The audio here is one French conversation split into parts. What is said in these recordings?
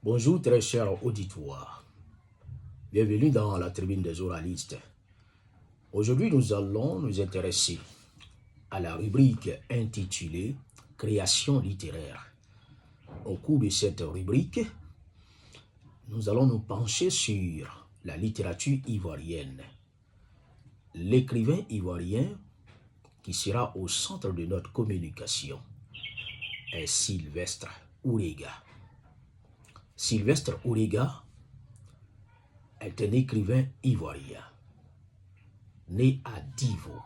Bonjour très cher auditoire, bienvenue dans la tribune des oralistes. Aujourd'hui nous allons nous intéresser à la rubrique intitulée « Création littéraire ». Au cours de cette rubrique, nous allons nous pencher sur la littérature ivoirienne. L'écrivain ivoirien qui sera au centre de notre communication est Sylvestre Ourega. Sylvestre Ourega est un écrivain ivoirien, né à Divo.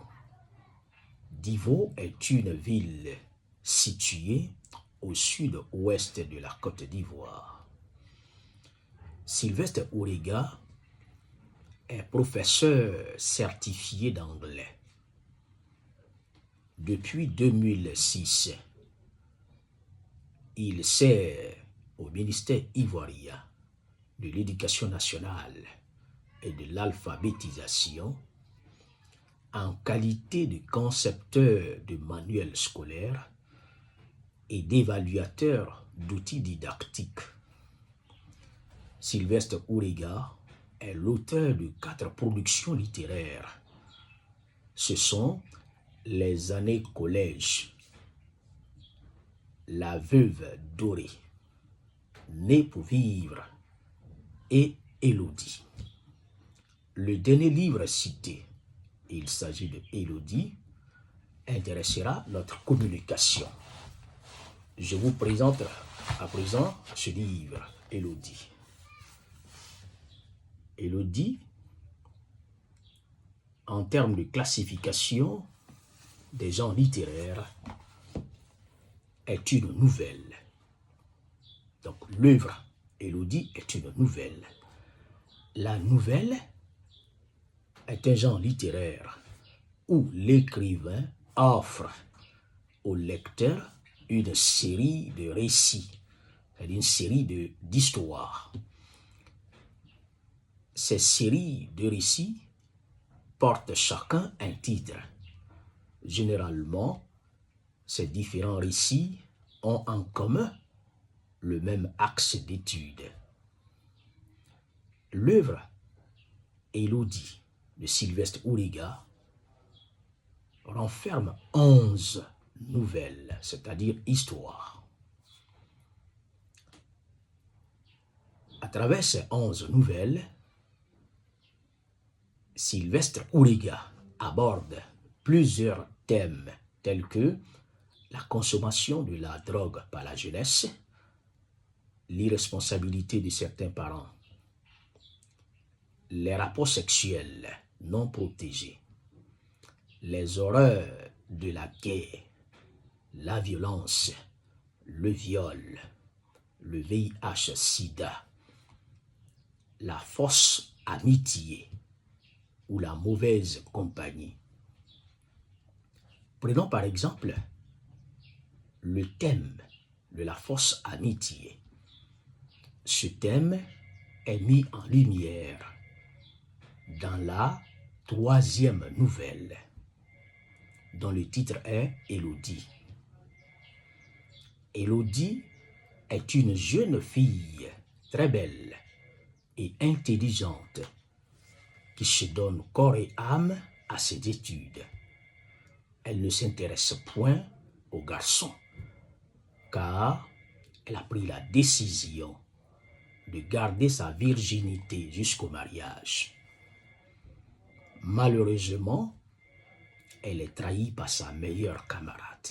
Divo est une ville située au sud-ouest de la Côte d'Ivoire. Sylvestre Ourega est professeur certifié d'anglais. Depuis 2006, il sert au ministère ivoirien de l'Éducation nationale et de l'alphabétisation en qualité de concepteur de manuels scolaires et d'évaluateur d'outils didactiques. Sylvestre Ourega est l'auteur de 4 productions littéraires. Ce sont Les années collège, La veuve dorée, Né pour vivre et Élodie. Le dernier livre cité, il s'agit de Élodie, intéressera notre communication. Je vous présente à présent ce livre, Élodie. Élodie, en termes de classification des genres littéraires, est une nouvelle. Donc l'œuvre Élodie est une nouvelle. La nouvelle est un genre littéraire où l'écrivain offre au lecteur une série de récits, c'est-à-dire une série d'histoires. Ces séries de récits portent chacun un titre. Généralement, ces différents récits ont en commun le même axe d'étude. L'œuvre Élodie de Sylvestre Ourega renferme 11 nouvelles, c'est-à-dire histoires. À travers ces 11 nouvelles, Sylvestre Ourega aborde plusieurs thèmes tels que la consommation de la drogue par la jeunesse, l'irresponsabilité de certains parents, les rapports sexuels non protégés, les horreurs de la guerre, la violence, le viol, le VIH-Sida, la fausse amitié ou la mauvaise compagnie. Prenons par exemple le thème de la fausse amitié. Ce thème est mis en lumière dans la 3e nouvelle, dont le titre est Élodie. Élodie est une jeune fille très belle et intelligente qui se donne corps et âme à ses études. Elle ne s'intéresse point aux garçons, car elle a pris la décision de garder sa virginité jusqu'au mariage. Malheureusement, elle est trahie par sa meilleure camarade.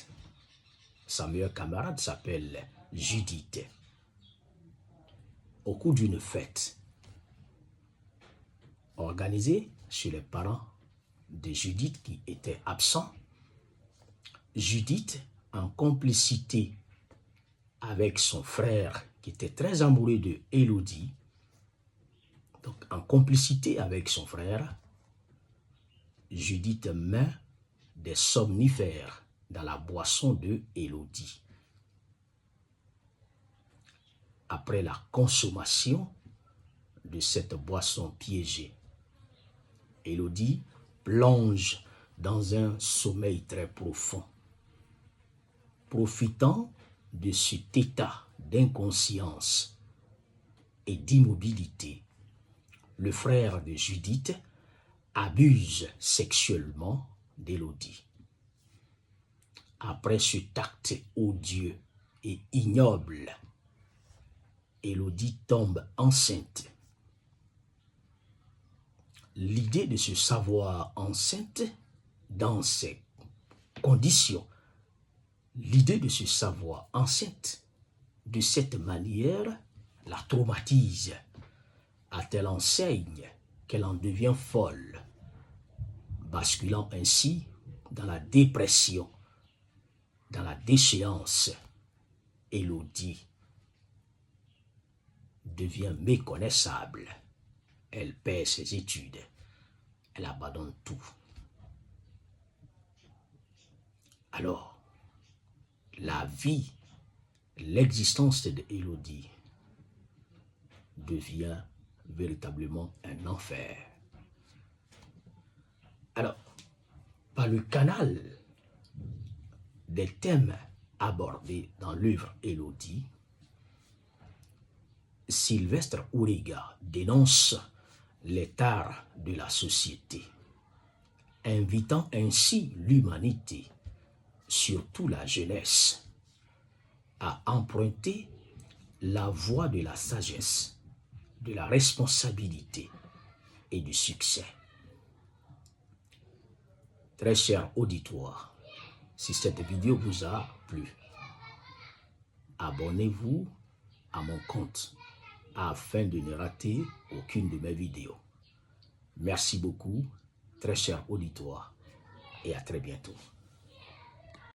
Sa meilleure camarade s'appelle Judith. Au cours d'une fête organisée chez les parents de Judith qui étaient absents, Judith, en complicité avec son frère qui était très amoureux de Élodie, donc en complicité avec son frère, Judith met des somnifères dans la boisson de Élodie. Après la consommation de cette boisson piégée, Élodie plonge dans un sommeil très profond. Profitant de cet état d'inconscience, et d'immobilité, le frère de Judith abuse sexuellement d'Élodie. Après cet acte odieux et ignoble, Élodie tombe enceinte. L'idée de se savoir enceinte dans ces conditions, l'idée de se savoir enceinte de cette manière la traumatise à telle enseigne qu'elle en devient folle, basculant ainsi dans la dépression, dans la déchéance. Élodie devient méconnaissable. Elle perd ses études. Elle abandonne tout. Alors, la vie, l'existence d'Élodie devient véritablement un enfer. Alors, par le canal des thèmes abordés dans l'œuvre Élodie, Sylvestre Ourega dénonce les tares de la société, invitant ainsi l'humanité, surtout la jeunesse, à emprunter la voie de la sagesse, de la responsabilité et du succès. Très cher auditoire, si cette vidéo vous a plu, abonnez-vous à mon compte afin de ne rater aucune de mes vidéos. Merci beaucoup, très cher auditoire, et à très bientôt.